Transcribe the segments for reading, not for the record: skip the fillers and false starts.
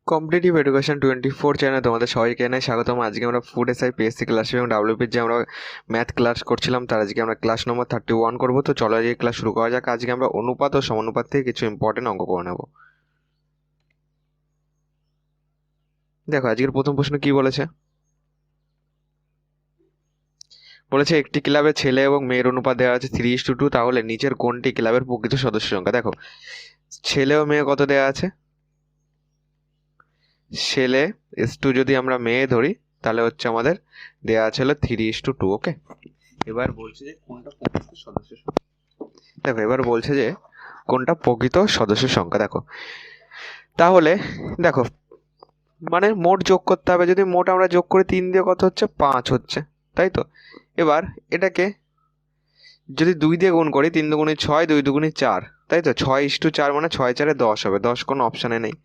Competitive education 24 চ্যানেলে তোমাদের সবাইকে জানাই স্বাগতম। আজকে আমরা ফুড এসআই পিএসসি ক্লাস এবং ডাব্লিউপির যে আমরা ম্যাথ ক্লাস করছিলাম তার আজকে আমরা ক্লাস নম্বর 31 করবো। তো চলো আজকে ক্লাস শুরু করা যাক। আজকে আমরা অনুপাত ও সমানুপাত থেকে কিছু ইম্পর্টেন্ট অঙ্ক করে নেব। দেখো আজকের প্রথম প্রশ্ন কি বলেছে, বলেছে একটি ক্লাবে ছেলে এবং মেয়ের অনুপাত দেওয়া আছে 3:2। তাহলে নিচের কোনটি ক্লাবের প্রকৃত সদস্য সংখ্যা? দেখো ছেলে ও মেয়ে কত দেওয়া আছে, ছেলে ইস টু যদি আমরা মেয়ে ধরি তাহলে হচ্ছে আমাদের দেওয়া আছে হলো 3:2। ওকে, এবার বলছে যে কোনটা প্রকৃত সদস্য সংখ্যা। দেখো এবার বলছে যে কোনটা প্রকৃত সদস্য সংখ্যা। দেখো তাহলে দেখো মানে মোট যোগ করতে হবে। যদি মোট আমরা যোগ করে 3 দিয়ে কত হচ্ছে 5 হচ্ছে, তাই তো। এবার এটাকে যদি 2 দিয়ে গুণ করি, 3 দুগুণে 6, 2 দুগুণে 4, তাই তো। 6:4 মানে 6×4 10 হবে, 10 কোনো অপশানে নেই।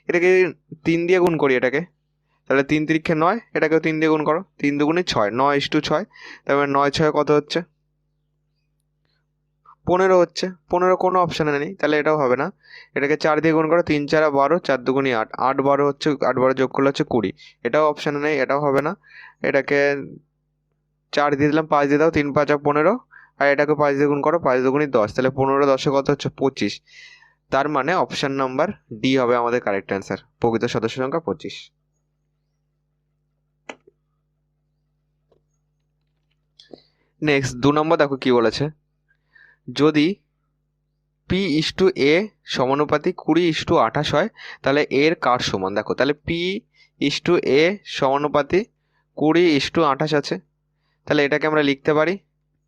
এটাকে 3 দিয়ে গুণ করি এটাকে, তাহলে 3 3 9, এটাকেও 3 দিয়ে গুণ করো, 3 দুগুণে 6, 9:6, তারপরে 9×6 কত হচ্ছে 15 হচ্ছে। 15 কোনো অপশানে নেই, তাহলে এটাও হবে না। এটাকে 4 দিয়ে গুণ করো, 3 4 12, 4 দুগুণে 8, 8 12 হচ্ছে, 8 12 যোগ করলে হচ্ছে 20, এটাও অপশানে নেই, এটাও হবে না। এটাকে 4 দিয়ে দিলাম, 5 দিয়ে দাও, 3 5 15, আর এটাকে 5 দিয়ে গুণ করো, 5 দুগুণে 10, তাহলে 15 10 কত হচ্ছে 25। তার মানে অপশান নাম্বার ডি হবে আমাদের কারেক্ট অ্যান্সার, প্রকৃত সদস্য সংখ্যা 25। নেক্সট 2 নম্বর দেখো কি বলেছে, যদি P:A সমানুপাতিক 20:28 হয় তাহলে এর কার সমান? দেখো তাহলে P:A সমানুপাতিক 20:28 আছে, তাহলে এটাকে আমরা লিখতে পারি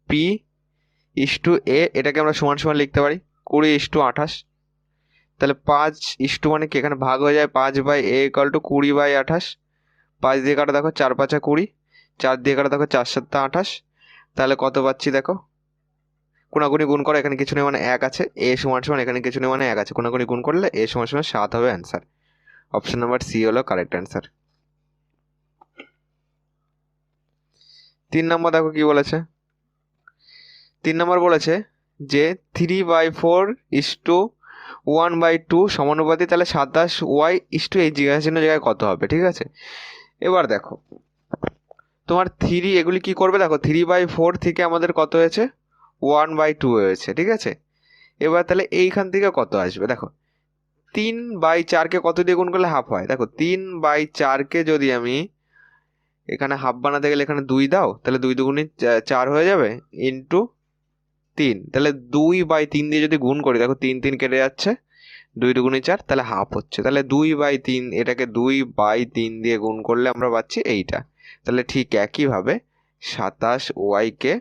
P:A, এটাকে আমরা সমান সমান লিখতে পারি 20:28। তাহলে 5 মানে কি, এখানে ভাগ হয়ে যায় 5/A = 20/28। 5 দিয়ে কাটো, দেখো 4 5 20, 4 দিয়ে কাটো, দেখো 4 7 28, তাহলে কত পাচ্ছি দেখো, কোনাকুনি গুণ করো, এখানে কিছু নেই মানে 1 আছে, এ সমান সমান এখানে কিছু নেই মানে 1 আছে, কোনাকুনি গুণ করলে এ সমান সমান 7 হবে অ্যান্সার। অপশন নাম্বার সি হলো কারেক্ট অ্যান্সার। 3 নম্বর দেখো কি বলেছে, 3 নম্বর বলেছে যে 3/4:1/2 সমানুপাতিক, তাহলে 27y এই জিজ্ঞাসা চিহ্ন জায়গায় কত হবে? ঠিক আছে, এবার দেখো তোমার 3 এগুলি কি করবে, দেখো 3/4 থেকে আমাদের কত হয়েছে 1/2 হয়েছে, ঠিক আছে। এবার তাহলে এইখান থেকে কত আসবে, দেখো 3/4কে কত দিয়ে গুণ করলে হাফ হয়? দেখো 3/4কে যদি আমি এখানে হাফ বানাতে গেলে এখানে 2 দাও, তাহলে 2 দুগুণে 4 হয়ে যাবে, ইন্টু 3, তাহলে 2/3 দিয়ে যদি গুণ করি, দেখো 3 3 কেটে যাচ্ছে, 2 দুগুণে 4, তাহলে হাফ হচ্ছে। তাহলে 2/3, এটাকে 2/3 দিয়ে গুণ করলে আমরা পাচ্ছি এইটা। তাহলে ঠিক একইভাবে 27y-কে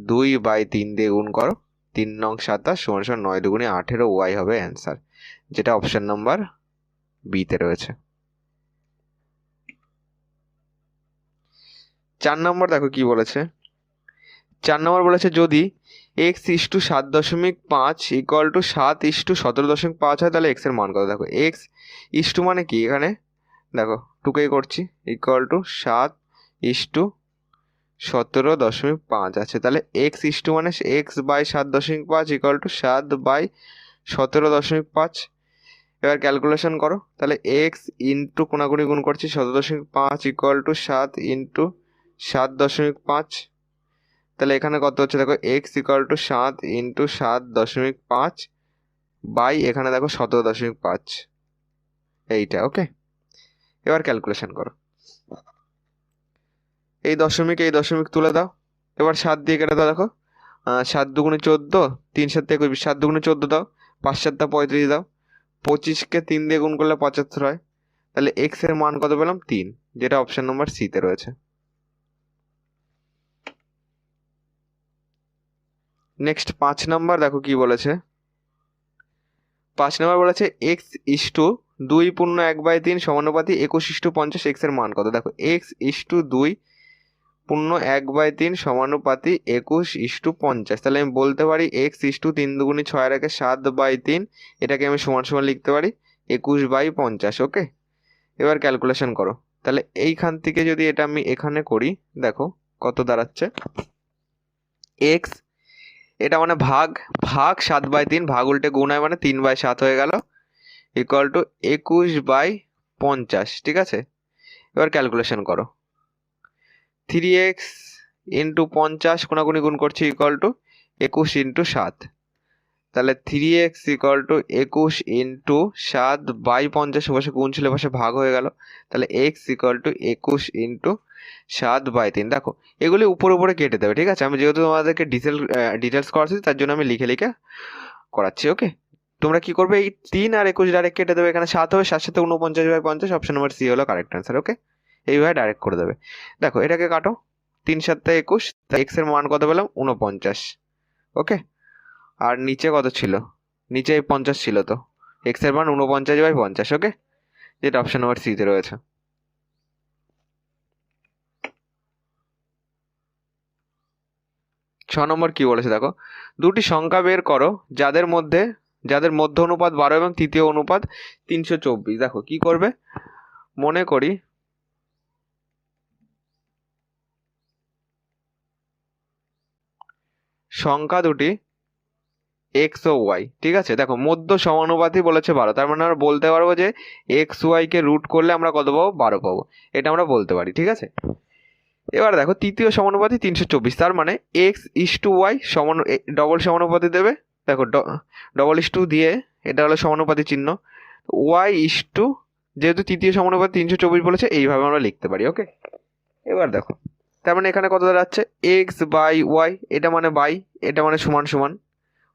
2/3 দিয়ে গুণ করো, 3 নং 27 সমান সমান 9 দুগুণে 18y হবে অ্যান্সার, যেটা অপশন নাম্বার বিতে রয়েছে। 4 নম্বর দেখো কি বলেছে, 4 নম্বর বলেছে যদি x:7.5 = 7:17.5 হয় তাহলে x এর মান কত? দেখো x মানে কি, এখানে দেখো টুকেই করছি, = 7:17.5 আছে, তাহলে x মানে x/7.5 = 7/17.5। এবার ক্যালকুলেশন করো, তাহলে x ইন্টু কোনাকুনি গুণ করছি 17.5 = 7 × 7.5, তাহলে এখানে কত হচ্ছে দেখো x = 7 × 7.5 বাই এখানে দেখো 17.5, এইটা। ওকে, এবার ক্যালকুলেশন করো, এই দশমিক তুলে দাও, এবার 7 দিয়ে কেটে দাও, দেখো 7 দুগুণে 14, 3 7 21, 7 দুগুণে 14 দাও, 5 7 35 দাও, 25কে 3 দিয়ে গুণ করলে 75 হয়, তাহলে x এর মান কত পেলাম 3, যেটা অপশন নাম্বার সিতে রয়েছে। নেক্সট 5 নাম্বার দেখো কি বলেছে, 5 নাম্বার বলেছে x:2 পূর্ণ 1/3 সমানুপাতিক 21:50, x এর মান কত? দেখো x:2 পূর্ণ 1/3 সমানুপাতিক 21:50, তাহলে আমি বলতে পারি x:3 দুগুণে 6 রেখে 7/3, এটাকে আমি সমান সমান লিখতে পারি 21/50। ওকে, এবার ক্যালকুলেশন করো, তাহলে এইখান থেকে যদি এটা আমি এখানে করি, দেখো কত দাঁড়াচ্ছে, x এটা মানে ভাগ 7/3, ভাগ উল্টে গুণ হয় মানে 3/7 হয়ে গেল, = 21/50 50, ঠিক আছে। এবার ক্যালকুলেশন করো, 3x ইন্টু 50 কোনাকুনি গুণ করছি ইকুয়াল টু 21 ইন্টু 7। তাহলে 3x equal to 21 into 7 by 50, বসে গুণ ছিল বসে ভাগ হয়ে গেল। তাহলে x equal to 21 into 7 by 3। দেখো এগুলি উপরে উপরে কেটে দেবে, ঠিক আছে। আমি যেহেতু তোমাদেরকে ডিটেলস করাচ্ছি তার জন্য আমি লিখে লিখে করাচ্ছি, ওকে। তোমরা কি করবে, এই 3 আর 21 ডাইরেক্ট কেটে দেবে, এখানে 7 হবে, 7 সাথে 49/50, অপশন নাম্বার সি হলো কারেক্ট অ্যান্সার, ওকে। এইভাবে ডাইরেক্ট করে দেবে। দেখো এটাকে কাটো, 3 7 21, এক্স এর মান কত পেলাম 49, ওকে। আর নিচে কত ছিল, নিচে 50 ছিল, তো এক্স এর মান 49/50, ওকে, যেটা অপশন নাম্বার সিতে রয়েছে। 6 নম্বর কি বলেছে দেখো, দুটি সংখ্যা বের করো যাদের মধ্য অনুপাত 12 এবং তৃতীয় অনুপাত 324। দেখো কি করবে, মনে করি সংখ্যা দুটি এক্স ও ওয়াই, ঠিক আছে। দেখো মধ্য সমানুপাতই বলেছে 12, তার মানে আমরা বলতে পারবো যে এক্স ওয়াই কে রুট করলে আমরা কত পাবো, 12 পাবো, এটা আমরা বলতে পারি, ঠিক আছে। এবার দেখো তৃতীয় সমানুপাতি 324, তার মানে x is to Y double সমানুপাতি দেবে। দেখো ডবল ইস টু দিয়ে এটা হলো সমানুপাতি চিহ্ন, ওয়াই ইস টু, যেহেতু তৃতীয় সমানুপাতি 324 বলেছে, এইভাবে আমরা লিখতে পারি, ওকে। এবার দেখো তার মানে এখানে কত দাঁড়াচ্ছে, এক্স বাই ওয়াই, এটা মানে বাই, এটা মানে সমান সমান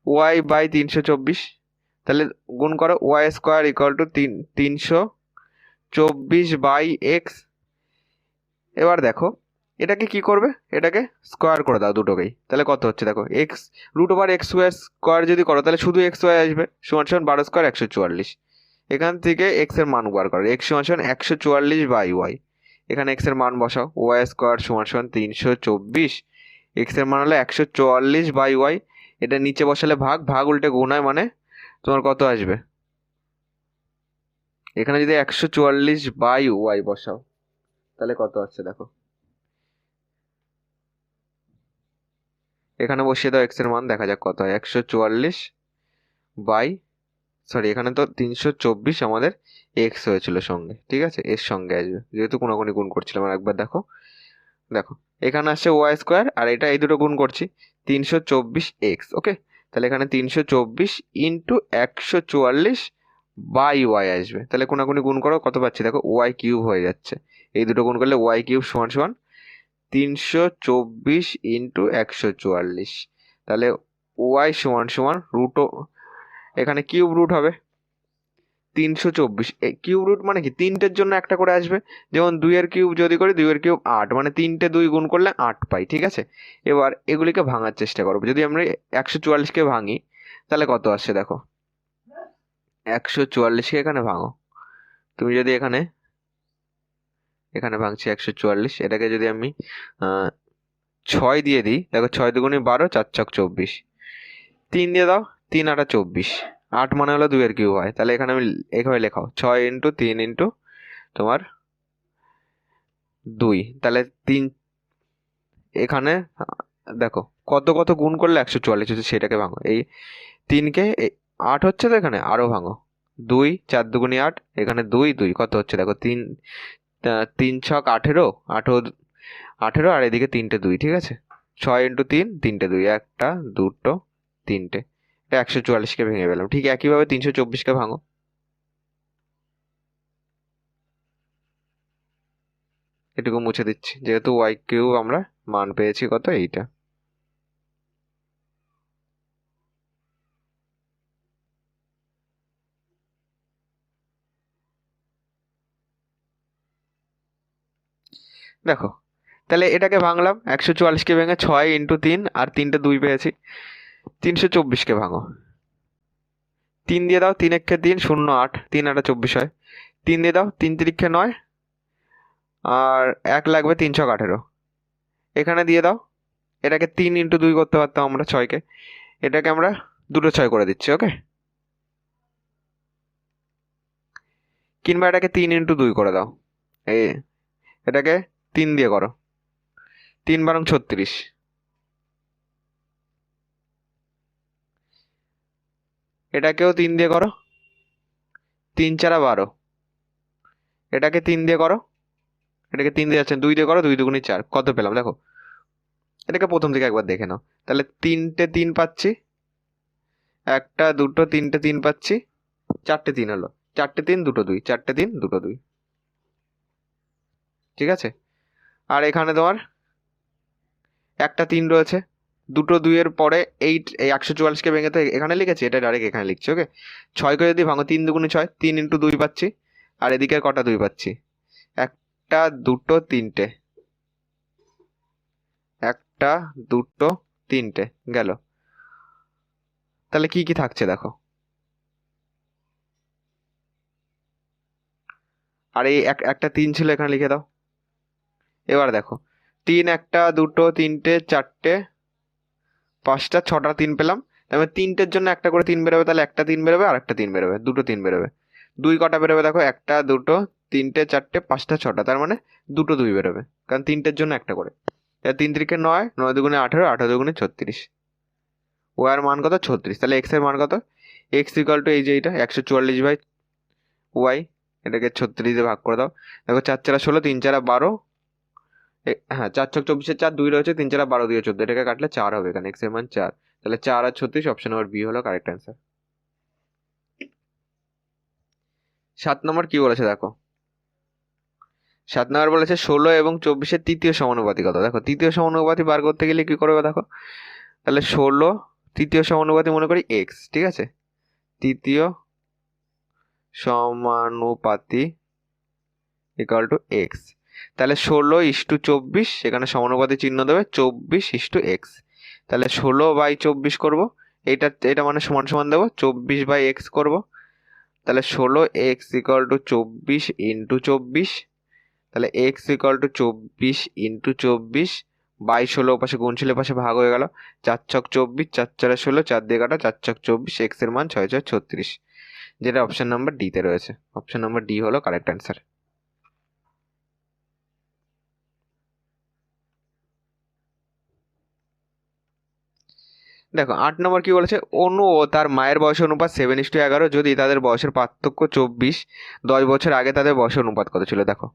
ওয়াই বাই 324। তাহলে গুণ করো, Y square equal to 324 by X. এবার দেখো এটাকে কি করবে, এটাকে স্কোয়ার করে দাও দুটোকেই, তাহলে কত হচ্ছে দেখো, X root over X Y square যদি করো তাহলে শুধু এক্স ওয়াই আসবে, সমান সমান 12 স্কোয়ার 144। এখান থেকে এক্স এর মান বার করো, এক্স সমান সমান 144 বাই ওয়াই, এখানে এক্স এর মান বসাও, ওয়াই স্কোয়ার সমান সমান 324, এক্স এর মান হলো 144 বাই ওয়াই, এটা নিচে বসালে ভাগ, ভাগ উল্টে গুণ হয়, মানে তোমার কত আসবে, এখানে যদি 144 বাই ওয়াই বসাও তাহলে কত আসছে দেখো, এখানে বসিয়ে দাও এক্স এর মান, দেখা যাক কত হয়, 144 বাই, সরি এখানে তো 324 আমাদের এক্স হয়েছিল সঙ্গে, ঠিক আছে, এর সঙ্গে আসবে যেহেতু কোনাকুনি গুণ করছিলাম। আর একবার দেখো, দেখো এখানে আসছে ওয়াই স্কোয়ার, আর এটা এই দুটো গুণ করছি 324 এক্স, ওকে। তাহলে এখানে 324 ইন্টু 144 বাই ওয়াই আসবে, তাহলে কোনাকুনি গুণ করো কত পাচ্ছি দেখো, ওয়াই কিউব হয়ে যাচ্ছে, এই দুটো গুণ করলে ওয়াই কিউব সমান সমান 324 ইন্টু 144। তাহলে ওয়াই সমান সমান এখানে কিউব রুট হবে 324, কিউব রুট মানে কি, তিনটের জন্য একটা করে আসবে, যেমন 2 এর কিউব যদি করি 2 এর কিউব 8, মানে 3টে 2 গুণ করলে 8 পাই, ঠিক আছে। এবার এগুলিকে ভাঙার চেষ্টা করবো, যদি আমরা 144কে ভাঙি তাহলে কত আসছে দেখো, 144কে এখানে ভাঙো, তুমি যদি এখানে ভাঙছি 144, এটাকে যদি আমি 6 দিয়ে দিই, দেখো 6 দুগুণে 12, 4 ছক 24, 3 দিয়ে দাও, 3 8 24, 8 মানে হলো 2 এর কিউব হয়, তাহলে এখানে আমি এইভাবে লেখাও 6 ইন্টু 3 ইন্টু তোমার 2, তাহলে 3, এখানে দেখো কত কত গুণ করলে 144 হচ্ছে, সেটাকে ভাঙো, এই 3কে 8 হচ্ছে তো এখানে আরও ভাঙো, 2 4 দুগুণে 8, এখানে 2 2 কত হচ্ছে দেখো, 3 3 ছক 18, 18 আর এদিকে 3টে 2, ঠিক আছে, 6 ইন্টু 3, 3টে 2, একটা দুটো তিনটে, এটা 144কে ভেঙে পেলাম। ঠিক একইভাবে 324কে ভাঙো, এটুকু মুছে দিচ্ছি যেহেতু ওয়াই কিউব আমরা মান পেয়েছি কত, এইটা। দেখো তাহলে এটাকে ভাঙলাম, 144কে ভেঙে 6 ইন্টু 3 আর 3টে 2 পেয়েছি, 324কে ভাঙো, 3 দিয়ে দাও, 3 একে 3 0 8, 3 8 24 হয়, 3 দিয়ে দাও, 3 3 9, আর 1 লাগবে 3 ছক 18, এখানে দিয়ে দাও, এটাকে 3 ইন্টু 2 করতে পারতাম আমরা 6কে, এটাকে আমরা 2 6 করে দিচ্ছি, ওকে, কিংবা এটাকে 3 ইন্টু 2 করে দাও, এই এটাকে 3 দিয়ে করো, 3 বারং 36, এটাকেও 3 দিয়ে করো, 3 4 12, এটাকে 3 দিয়ে করো, এটাকে 3 দিয়ে যাচ্ছে, 2 দিয়ে করো, 2 দুগুণে 4, কত পেলাম দেখো। এটাকে প্রথম থেকে একবার দেখে নাও। তাহলে 3টে 3 পাচ্ছি, 1টা 2টো 3টে 3 পাচ্ছি, 4টে 3 হলো, 4টে 3 2টো 2, 4টে 3 2টো 2, ঠিক আছে। আর এখানে তোমার একটা 3 রয়েছে, 2টো 2 এর পরে এই 144কে ভেঙে তো এখানে লিখেছি, এটা ডাইরেক্ট এখানে লিখছি, ওকে। 6কে যদি ভাঙো 3 দুগুণে 6, 3 ইন্টু 2 পাচ্ছি, আর এদিকে কটা 2 পাচ্ছি, 1টা 2টো 3টে, 1টা 2টো 3টে গেল। তাহলে কি কি থাকছে দেখো, আর এই একটা 3 ছিল, এখানে লিখে দাও। এবার দেখো 3, 1টা 2টো 3টে 4টে 5টা 6টা 3 পেলাম, তাহলে 3টের জন্য একটা করে 3 বেরোবে, তাহলে একটা 3 বেরোবে আর একটা 3 বেরোবে, 2টো 3 বেরোবে। 2 কটা বেরোবে দেখো, 1টা 2টো 3টে 4টে 5টা 6টা, তার মানে 2টো 2 বেরোবে, কারণ 3টের জন্য একটা করে। 3 3কে 9, 9 দুগুণে 18, 18 দুগুণে 36, ও এর মান কত 36। তাহলে এক্স এর মান কত, এক্স ইকাল টু এই যে এইটা 144/y, এটাকে 36 দিয়ে ভাগ করে দাও। দেখো 4 4 16, 3 4 12, হ্যাঁ 4 6 24, 4 2 রয়েছে, 3 4 12 2 14, এটাকে কাটলে 4 হবে, এখানে এক্স এর মান 4, তাহলে 4 আর 36, অপশন নম্বর বি হলো কারেক্ট অ্যান্সার। 7 নম্বর কি বলেছে দেখো, 7 নম্বর বলেছে 16 এবং 24-এর তৃতীয় সমানুপাতি কত। দেখো তৃতীয় সমানুপাতি বার করতে গেলে কি করবে দেখো, তাহলে 16 তৃতীয় সমানুপাতি মনে করি এক্স, ঠিক আছে, তৃতীয় সমানুপাতি ইকাল টু এক্স, তাহলে 16:24, সেখানে সমানুপাতি চিহ্ন দেবে, 24:x, তাহলে 16/24 করবো, এটা মানে সমান সমান দেবো 24/x করবো, তাহলে 16x ইকাল টু 24 ইন্টু 24, তাহলে x equal to 24 into 24 by 16, পাশে গুণ ছিল পাশে ভাগ হয়ে গেল, 4 ছক 24, 4 4 16, 4 দিয়ে কাটা, 4 ছক 24, x এর মান 6 6 36, যেটা অপশন নাম্বার ডি তে রয়েছে। অপশন নাম্বার ডি হলো কারেক্ট অ্যান্সার। দেখো 8 নম্বর কি বলেছে, অনু ও তার মায়ের বয়সের অনুপাত 7:11, যদি তাদের বয়সের পার্থক্য 24, 10 বছর আগে তাদের বয়সের অনুপাত কত ছিল। দেখো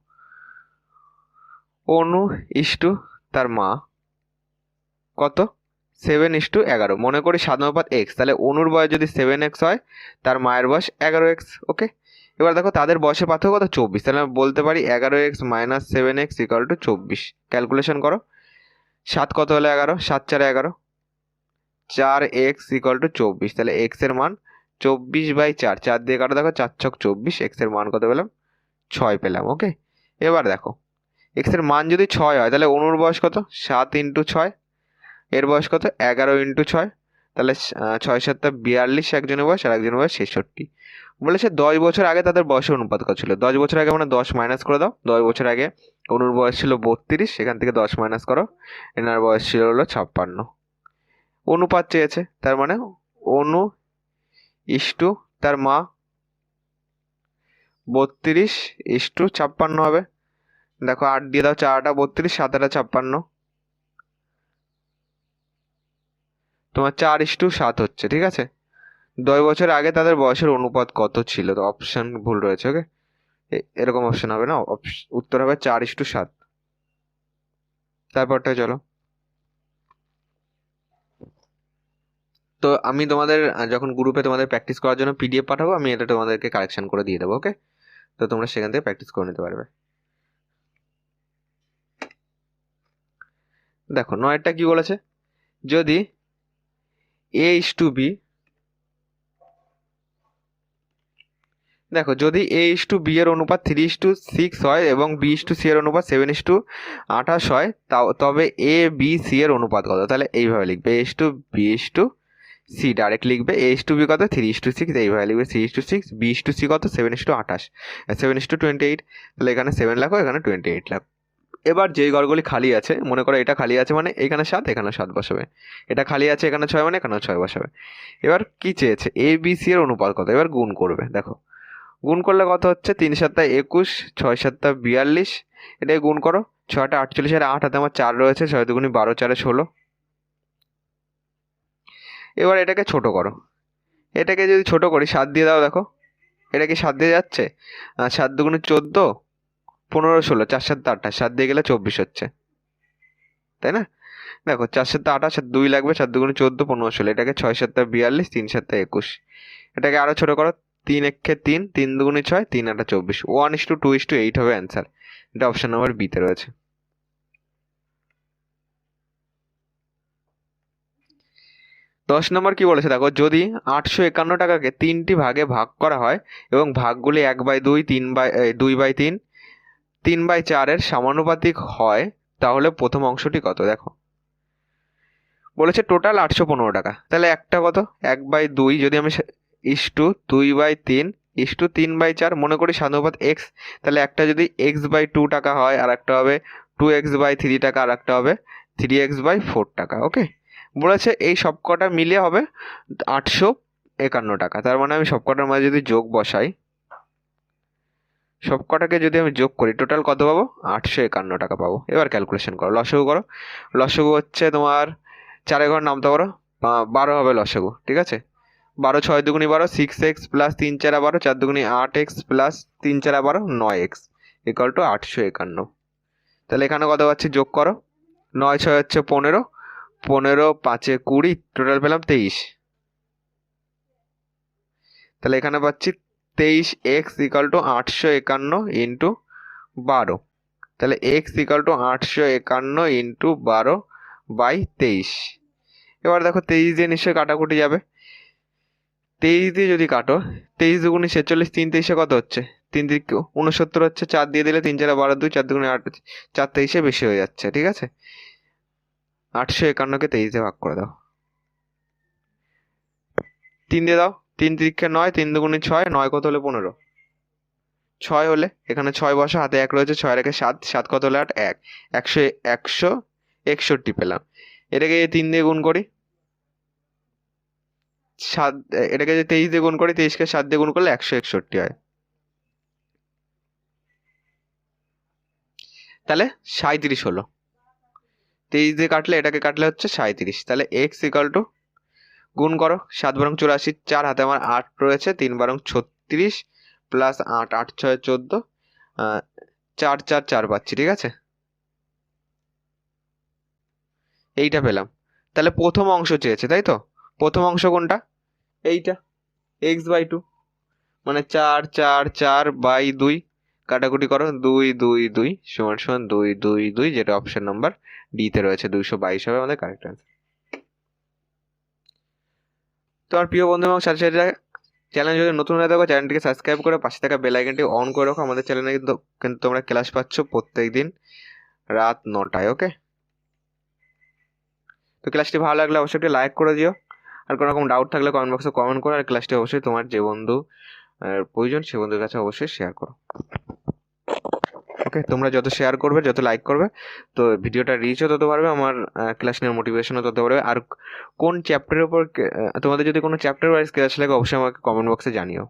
অনু ইস্টু তার মা কত, 7:11, মনে করি সাধারণপাত এক্স, তাহলে অনুর বয়স যদি 7x হয়, তার মায়ের বয়স 11x, ওকে। এবার দেখো তাদের বয়সের পার্থক্য কত 24, তাহলে আমি বলতে পারি 11x minus 7x equal to 24, calculation করো, 7 কত হলো 11, 7 4 11, 4x ইকাল টু 24, তাহলে এক্স এর মান 24/4, 4 দিয়ে কাটো, দেখো 4 ছক 24, এক্স এর মান কত পেলাম 6 পেলাম, ওকে। এবার দেখো এক্স এর মান যদি 6 হয়, তাহলে অনুর বয়স কত 7 ইন্টু 6, এর বয়স কত 11 ইন্টু 6, তাহলে 6 7 42, একজনের বয়স আর একজনের বয়স 66। বলেছে 10 বছর আগে তাদের বয়সের অনুপাত কত ছিল। 10 বছর আগে মানে 10 মাইনাস করে দাও, 10 বছর আগে অনুর বয়স ছিল 32, সেখান থেকে 10 মাইনাস করো, এনার বয়স ছিল হলো 56। অনুপাত চেয়েছে, তার মানে অনু ইস্টু তার মা 32:56 হবে। দেখো 8 দিয়ে দাও, 4 8 32, 7 8 56, তোমার 4:7 হচ্ছে, ঠিক আছে। 10 বছর আগে তাদের বয়সের অনুপাত কত ছিল, তো অপশন ভুল রয়েছে, ওকে। এরকম অপশন হবে না, উত্তর হবে 4:7। তারপরটা চলো, তো আমি তোমাদের যখন গ্রুপে তোমাদের প্র্যাকটিস করার জন্য পিডিএফ পাঠাবো, আমি এটা তোমাদেরকে কারেকশন করে দিয়ে দেবো, ওকে। তো তোমরা সেখান থেকে প্র্যাকটিস করে নিতে পারবে। দেখো 9টা কি বলেছে, যদি a:b, দেখো যদি a:b এর অনুপাত 3:6 হয় এবং b:c এর অনুপাত 7:28 হয়, তবে a:b:c এর অনুপাত কত। তাহলে এইভাবে লিখবে, a:b:c ডাইরেক্ট লিখবে, a:b কত 3:6, এইভাবে লিখবে 3:6, b:c কত 7:28, 7:28, তাহলে এখানে 7 লাখো, এখানে 28 লাখ। এবার যেই ঘরগুলি খালি আছে, মনে করো এটা খালি আছে মানে এখানে 7, এখানে 7 বসাবে, এটা খালি আছে এখানে 6 মানে এখানে 6 বসাবে। এবার কি চেয়েছে, a:b:c এর অনুপাত কত, এবার গুণ করবে। দেখো গুণ করলে কত হচ্ছে, 3 7 21, 6 7 42, এটাই গুণ করো, 6 8 48, আর 8 হাতে আমার 4 রয়েছে, 6 2 12, 4 16। এবার এটাকে ছোট করো, এটাকে যদি ছোট করি 7 দিয়ে দাও, দেখো এটা কি 7 দিয়ে যাচ্ছে, 7 2 14, 15 16, 4 7 28, 7 দিয়ে গেলে 24 হচ্ছে, তাই না? দেখো 4 7 28, 2 লাগবে, 4 2 14, 15 16, এটাকে 6 7 42, 3 7 21, এটাকে আরো ছোট করো, 3 1 3, 3 2 6, 3 8 24, 1:2:8 হবে অ্যান্সার। এটা অপশন নাম্বার বিতে রয়েছে। 10 নম্বর কি বলেছে দেখো, যদি 851 টাকাকে 3টি ভাগে ভাগ করা হয় এবং ভাগগুলি 1/2, 2/3, 3/4 এর সমানুপাতিক হয়, তাহলে প্রথম অংশটি কত? দেখো বলেছে টোটাল 815 টাকা, তাহলে একটা কত 1/2, যদি আমি ইস্টু 2/3 ইস্টু 3/4 মনে করি সানুপাত এক্স, তাহলে একটা যদি x/2 টাকা হয়, আর একটা হবে 2x/3 টাকা, আর একটা হবে 3x/4 টাকা। ওকে, বলেছে এই সবকটা মিলিয়ে হবে 851 টাকা। তার মানে আমি সবকটার মাঝে যদি যোগ বসাই, সবকটাকে যদি আমি যোগ করি, টোটাল কত পাবো? 851 টাকা পাবো। এবার ক্যালকুলেশন করো, লসাগু করো। লসাগু হচ্ছে তোমার 4 ঘর নামতে পারো, 12 হবে লসাগু, ঠিক আছে? 12 6 2 12, 6x plus 3 4 12, 4 2 8x plus 3 4 12, 9x equal to 851। তাহলে এখানে কত পাচ্ছি? যোগ করো, 9 6 হচ্ছে 15, 15 5 20, টোটাল পেলাম 23। তাহলে এখানে পাচ্ছি 23x ইকুয়াল টু 851 ইন্টু 12। তাহলে x ইকুয়াল টু 851 ইন্টু 12/23। এবার দেখো 23 দিয়ে নিশ্চয়ই কাটাকুটি যাবে, 23 দিয়ে যদি কাটো, 23 দুগুণে 46, 3 23 কত হচ্ছে? 3 3 69 হচ্ছে, 4 দিয়ে দিলে 3 4 12 2, 4 2 8, 4 23 বেশি হয়ে যাচ্ছে, ঠিক আছে? 851কে 23 দিয়ে ভাগ করে দাও, 3 দিয়ে দাও, 3 3 9, 3 2 6, 9 কত হলে 15, 6 হলে এখানে 6 বসা, হাতে 1 রয়েছে, 6 রেখে 7, 7 কত হলে 8, 1, 161 পেলাম। এটাকে 3 দিয়ে গুণ করি, 7, এটাকে যদি 23 দিয়ে গুণ করি, 23কে 7 দিয়ে গুণ করলে 161 হয়। তাহলে 37 হলো। 23 দিয়ে কাটলে, এটাকে কাটলে হচ্ছে 37। তাহলে এক্স ইকাল টু, গুণ করো, 7 বারং 84, 4 হাতে আমার 8 রয়েছে, 3 বারং 36 প্লাস 8, 8 6 14, 4 4 4 পাচ্ছি, ঠিক আছে? এইটা পেলাম। তাহলে প্রথম অংশ চেয়েছে, তাই তো? প্রথম অংশ কোনটা? এইটা, x/2, মানে 4 4 4/2, কাটাকুটি করো, 2 2 2 সমান সমান 2 2 2, যেটা অপশন নাম্বার ডিতে রয়েছে, 222 হবে আমাদের কারেক্ট অ্যান্সার। তোমার প্রিয় বন্ধু এবং সাথে সাথে চ্যানেল যদি নতুন হয়ে থাকো, চ্যানেলটিকে সাবস্ক্রাইব করে পাশে থাকা বেল আইকনটি অন করে রাখো। আমাদের চ্যানেলে কিন্তু তোমরা ক্লাস পাচ্ছ প্রত্যেক দিন রাত 9টায়। ওকে, তো ক্লাসটি ভালো লাগলে অবশ্যই একটি লাইক করে দিও, আর কোনো রকম ডাউট থাকলে কমেন্ট বক্সে কমেন্ট করো, আর ক্লাসটি অবশ্যই তোমার যে বন্ধু প্রয়োজন সে বন্ধুর কাছে অবশ্যই শেয়ার করো। ওকে, তোমরা যত শেয়ার করবে, যত লাইক করবে, তো ভিডিওটা রিচও তত পারবে, আমার ক্লাস নেওয়ার মোটিভেশনও তত পারবে। আর কোন চ্যাপ্টারের উপর তোমাদের যদি কোনো চ্যাপ্টার ওয়াইজ ক্লাস লাগে, অবশ্যই আমাকে কমেন্ট বক্সে জানিও।